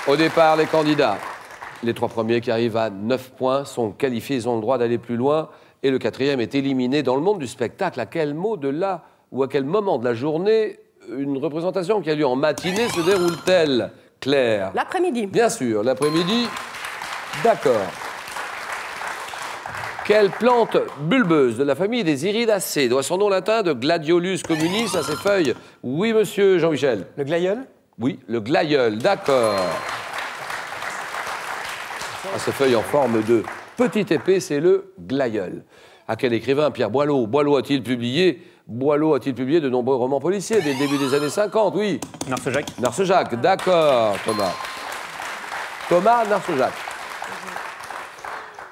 Au départ, les candidats. Les 3 premiers qui arrivent à 9 points sont qualifiés, ils ont le droit d'aller plus loin. Et le 4e est éliminé. Dans le monde du spectacle, à quel mot de là ou à quel moment de la journée une représentation qui a lieu en matinée se déroule-t-elle, Claire? L'après-midi. Bien sûr, l'après-midi. D'accord. Quelle plante bulbeuse de la famille des Iridacées doit son nom latin de Gladiolus communis à ses feuilles? Oui, monsieur Jean-Michel. Le glaïeul? Oui, le glaïeul, d'accord. À ses feuilles en forme de petite épée, c'est le glaïeul. À quel écrivain Pierre Boileau a-t-il publié de nombreux romans policiers dès le début des années 50? Oui. Narcejac. Narcejac, d'accord, Thomas. Thomas Narcejac.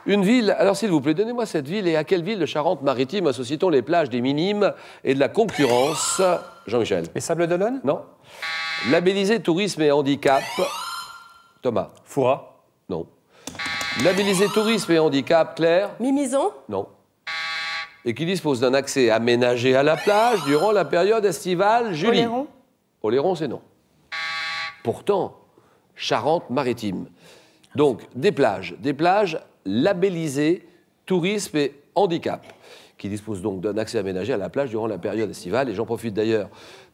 Une ville, alors s'il vous plaît, donnez-moi cette ville et à quelle ville de Charente-Maritime associe-t-on les plages des Minimes et de la concurrence? Jean-Michel. Les Sables d'Olonne? Non. Labellisé tourisme et handicap. Thomas. Foura? Non. Labellisé tourisme et handicap, Claire? Mimizon? Non. Et qui dispose d'un accès aménagé à la plage durant la période estivale, Julie? Oléron? Oléron, c'est non. Pourtant, Charente-Maritime. Donc, des plages labellisées tourisme et handicap, qui disposent donc d'un accès aménagé à la plage durant la période estivale. Et j'en profite d'ailleurs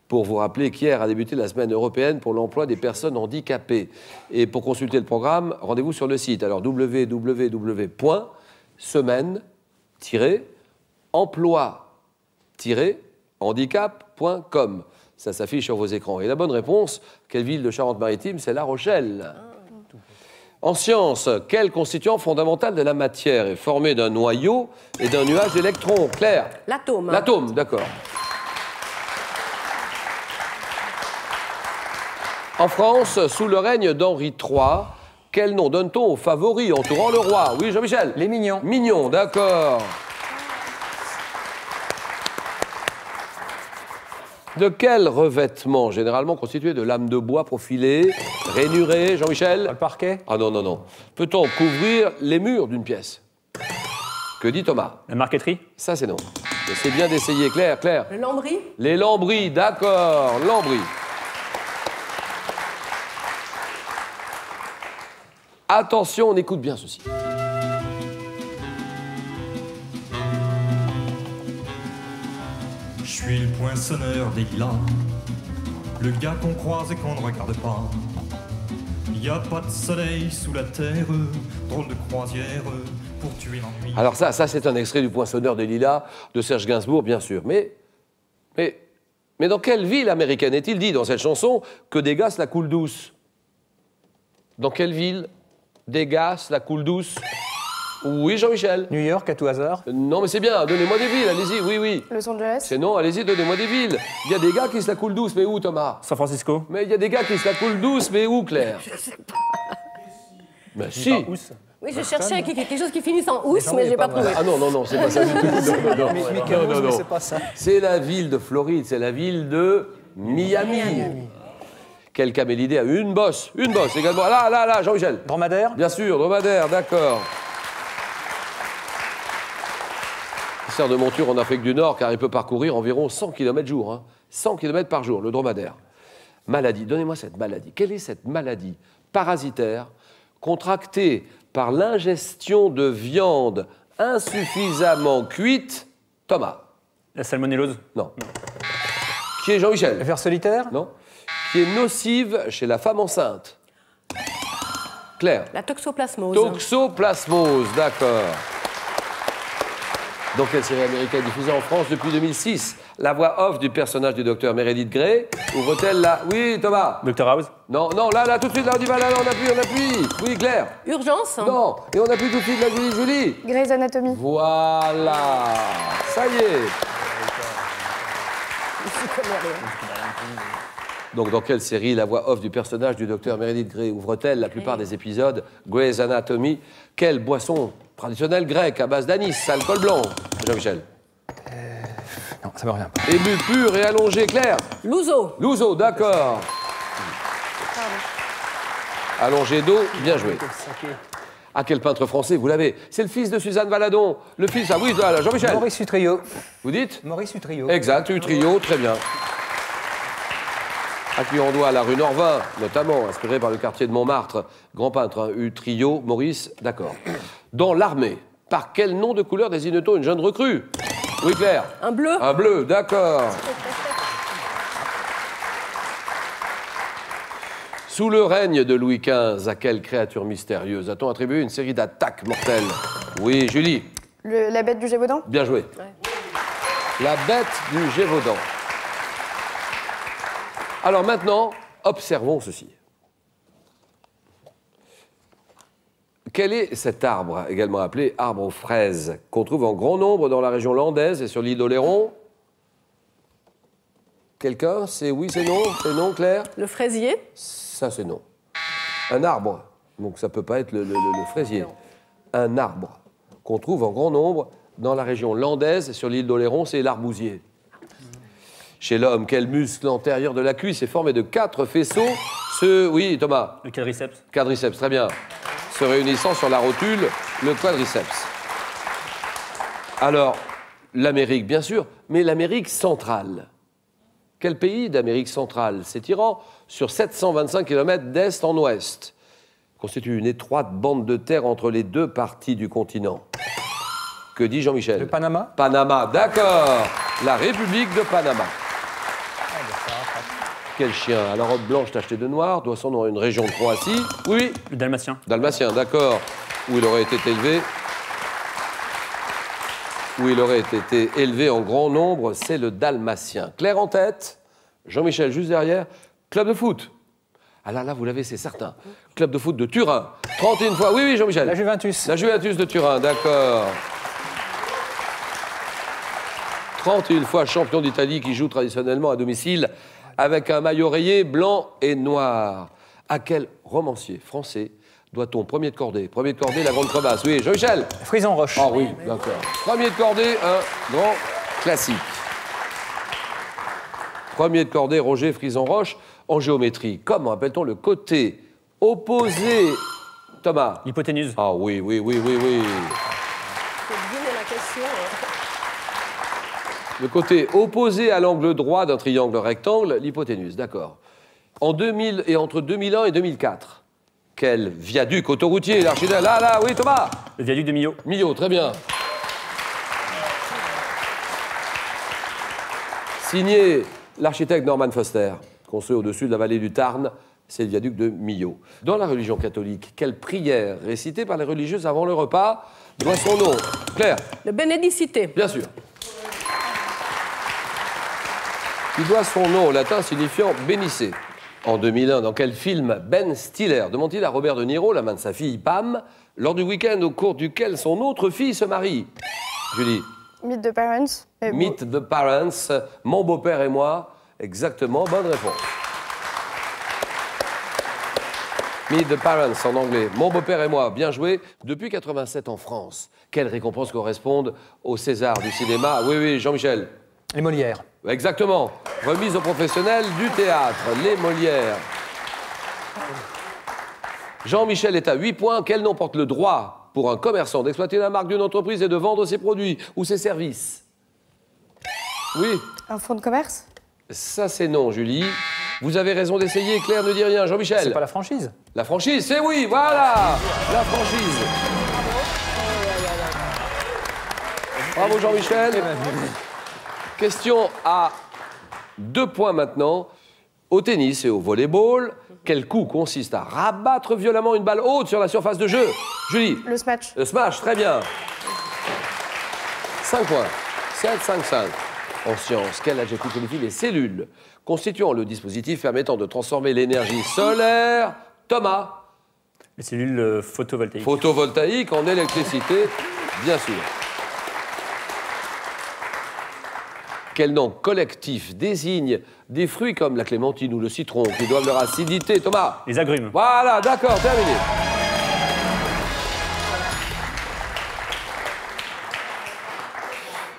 pour vous rappeler qu'hier a débuté la semaine européenne pour l'emploi des personnes handicapées. Et pour consulter le programme, rendez-vous sur le site. Alors www.semaine-emploi-handicap.com. Ça s'affiche sur vos écrans. Et la bonne réponse, quelle ville de Charente-Maritime? C'est La Rochelle. En sciences, quel constituant fondamental de la matière est formé d'un noyau et d'un nuage d'électrons? Claire? L'atome. L'atome, d'accord. En France, sous le règne d'Henri III, quel nom donne-t-on aux favoris entourant le roi? Oui, Jean-Michel? Les Mignons. Mignons, d'accord. De quel revêtement, généralement constitué de lames de bois profilées, rainurées, Jean-Michel? Le parquet? Ah non, non, non. Peut-on couvrir les murs d'une pièce? Que dit Thomas? La marqueterie? Ça, c'est non. Mais c'est bien d'essayer, Claire, Claire. Le lambris? Les lambris, d'accord, lambris. Attention, on écoute bien ceci. Je suis le poinçonneur des lilas, le gars qu'on croise et qu'on ne regarde pas. Y a pas de soleil sous la terre, drôle de croisière pour tuer l'ennui. Alors ça c'est un extrait du Poinçonneur des Lilas de Serge Gainsbourg, bien sûr. Mais dans quelle ville américaine est-il dit dans cette chanson que des gaz la coule douce? Dans quelle ville des gaz la coule douce? Oui, Jean-Michel? New York, à tout hasard? Non, mais c'est bien, donnez-moi des villes, allez-y, oui, oui. Los Angeles? C'est non, allez-y, donnez-moi des villes. Il y a des gars qui se la coulent douce, mais où, Thomas? San Francisco? Mais il y a des gars qui se la coulent douce, mais où, Claire? Je sais pas. Mais si. Oui, je cherchais quelque chose qui finisse en housse, mais j'ai pas trouvé. Ah non, non, non, c'est pas ça du tout. Non, non, non. C'est pas ça. C'est la ville de Floride, c'est la ville de Miami. Quel camélidé a une bosse également. Là, Jean-Michel. Dromadaire? Bien sûr, dromadaire, d'accord. Il sert de monture en Afrique du Nord car il peut parcourir environ 100 km jour. Hein. 100 km par jour, le dromadaire. Maladie, donnez-moi cette maladie. Quelle est cette maladie parasitaire contractée par l'ingestion de viande insuffisamment cuite? Thomas? La salmonellose? Non. Qui est Jean-Michel? Le ver solitaire? Non. Qui est nocive chez la femme enceinte? Claire? La toxoplasmose. Toxoplasmose, d'accord. Dans quelle série américaine diffusée en France depuis 2006, la voix off du personnage du docteur Meredith Grey ouvre-t-elle la... Oui, Thomas? Dr House? Non, non, là, tout de suite, là, on dit, là, on appuie. Oui, Claire? Urgence? Non, et on appuie tout de suite, là, Julie. Grey's Anatomy. Voilà, ça y est. Donc, dans quelle série la voix off du personnage du docteur Meredith Grey ouvre-t-elle la plupart des épisodes? Grey's Anatomy. Quelle boisson traditionnelle grecque à base d'anis, alcool blanc? Jean-Michel? Non, ça me revient pas. Ébu pur et allongé, Claire? L'ouzo. L'ouzo, d'accord. Allongé d'eau, bien joué. Ah, quel peintre français, vous l'avez? C'est le fils de Suzanne Valadon. Le fils, ah oui, là, Jean-Michel. Maurice Utrio. Vous dites? Maurice Utrio. Exact, Utrio, très bien. À qui on doit la rue Norvin, notamment, inspirée par le quartier de Montmartre, grand peintre, hein, Trio, Maurice, d'accord. Dans l'armée, par quel nom de couleur désigne-t-on une jeune recrue? Oui, Claire. Un bleu. Un bleu, d'accord. Sous le règne de Louis XV, à quelle créature mystérieuse a-t-on attribué une série d'attaques mortelles? Oui, Julie. La bête du Gévaudan? Bien joué. Ouais. La bête du Gévaudan. Alors maintenant, observons ceci. Quel est cet arbre, également appelé arbre aux fraises, qu'on trouve en grand nombre dans la région landaise et sur l'île d'Oléron? Quelqu'un? C'est oui, c'est non? C'est non, Claire? Le fraisier. Ça, c'est non. Un arbre, donc ça ne peut pas être le fraisier. Non. Un arbre qu'on trouve en grand nombre dans la région landaise et sur l'île d'Oléron, c'est l'arbousier. Chez l'homme, quel muscle antérieur de la cuisse est formé de 4 faisceaux? Oui, Thomas? Le quadriceps. Quadriceps, très bien. Se réunissant sur la rotule, le quadriceps. Alors, l'Amérique, bien sûr, mais l'Amérique centrale. Quel pays d'Amérique centrale s'étirant sur 725 km d'est en ouest constitue une étroite bande de terre entre les deux parties du continent? Que dit Jean-Michel? Le Panama. Panama, d'accord. La République de Panama. Quel chien à la robe blanche tachetée de noir doit son nom à une région de Croatie? Oui. Le dalmatien. Dalmatien, d'accord. Où il aurait été élevé. Où il aurait été élevé en grand nombre, c'est le dalmatien. Claire en tête, Jean-Michel juste derrière. Club de foot. Ah là, vous l'avez, c'est certain. Club de foot de Turin. 31 fois. Oui, Jean-Michel. La Juventus. La Juventus de Turin, d'accord. 31 fois champion d'Italie qui joue traditionnellement à domicile avec un maillot rayé blanc et noir. À quel romancier français doit-on Premier de Cordée? Premier de Cordée, La Grande Crevasse. Oui, Jean-Michel. Frison Roche. Ah oui, d'accord. Premier de Cordée, un grand classique. Premier de Cordée, Roger Frison-Roche. En géométrie, comment appelle-t-on le côté opposé? Thomas? L'hypoténuse. Ah oui. Faut deviner la question. Le côté opposé à l'angle droit d'un triangle rectangle, l'hypoténuse, d'accord. En 2000 et entre 2001 et 2004, quel viaduc autoroutier, l'architecte? Là, oui, Thomas? Le viaduc de Millau. Millau, très bien. Signé l'architecte Norman Foster, construit au-dessus de la vallée du Tarn, c'est le viaduc de Millau. Dans la religion catholique, quelle prière récitée par les religieuses avant le repas doit son nom? Claire? Le Benedicite. Bien sûr. Il doit son nom au latin signifiant bénissez. En 2001, dans quel film Ben Stiller demande-t-il à Robert De Niro, la main de sa fille Pam, lors du week-end au cours duquel son autre fille se marie? Julie? Meet the Parents. Meet the Parents, Mon beau-père et moi. Exactement, bonne réponse. Meet the Parents en anglais. Mon beau-père et moi, bien joué. Depuis 87 en France, quelles récompenses correspondent au César du cinéma? Oui, Jean-Michel. Les Molières. Exactement. Remise aux professionnels du théâtre, les Molières. Jean-Michel est à 8 points. Quel nom porte le droit pour un commerçant d'exploiter la marque d'une entreprise et de vendre ses produits ou ses services? Oui. Un fonds de commerce? Ça, c'est non, Julie. Vous avez raison d'essayer. Claire ne dit rien. Jean-Michel? C'est pas la franchise. La franchise, c'est oui, voilà. La franchise. Bravo, Jean-Michel. Question à 2 points maintenant. Au tennis et au volleyball, quel coup consiste à rabattre violemment une balle haute sur la surface de jeu? Julie? Le smash. Le smash, très bien. 5 points. 7, 5, 5. En sciences, quel adjectif qualifie les cellules constituant le dispositif permettant de transformer l'énergie solaire? Thomas? Les cellules photovoltaïques. Photovoltaïque en électricité, bien sûr. Quel nom collectif désigne des fruits comme la clémentine ou le citron qui doivent leur acidité? Thomas? Les agrumes. Voilà, d'accord, terminé.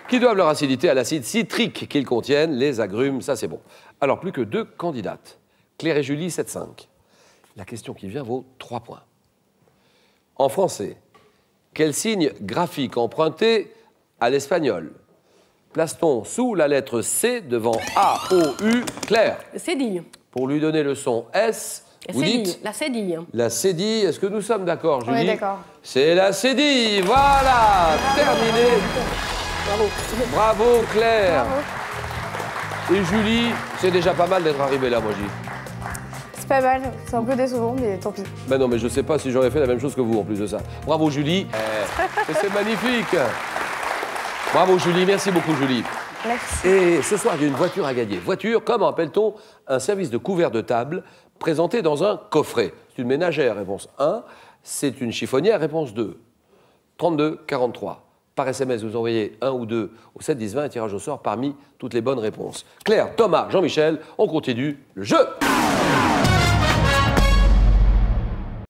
Qui doivent leur acidité à l'acide citrique qu'ils contiennent, les agrumes, ça c'est bon. Alors, plus que 2 candidates. Claire et Julie, 7-5. La question qui vient vaut 3 points. En français, quel signe graphique emprunté à l'espagnol place-t-on sous la lettre C devant A, O, U? Claire? Le cédille. pour lui donner le son S. Vous dites La cédille. la cédille. Est-ce que nous sommes d'accord, Julie? On est d'accord. C'est la cédille. Voilà, terminé. Bravo. Bravo, Claire. Bravo. Et Julie, c'est déjà pas mal d'être arrivée là, moi, je dis. C'est pas mal, c'est un peu décevant, mais tant pis. Ben non, mais je sais pas si j'aurais fait la même chose que vous en plus de ça. Bravo, Julie. C'est magnifique. Bravo, Julie. Merci beaucoup, Julie. Merci. Et ce soir, il y a une voiture à gagner. Voiture, comment appelle-t-on un service de couvert de table présenté dans un coffret? C'est une ménagère, réponse 1. C'est une chiffonnière, réponse 2. 32 43. Par SMS, vous envoyez 1 ou 2 au 7 10 20, un tirage au sort parmi toutes les bonnes réponses. Claire, Thomas, Jean-Michel, on continue le jeu.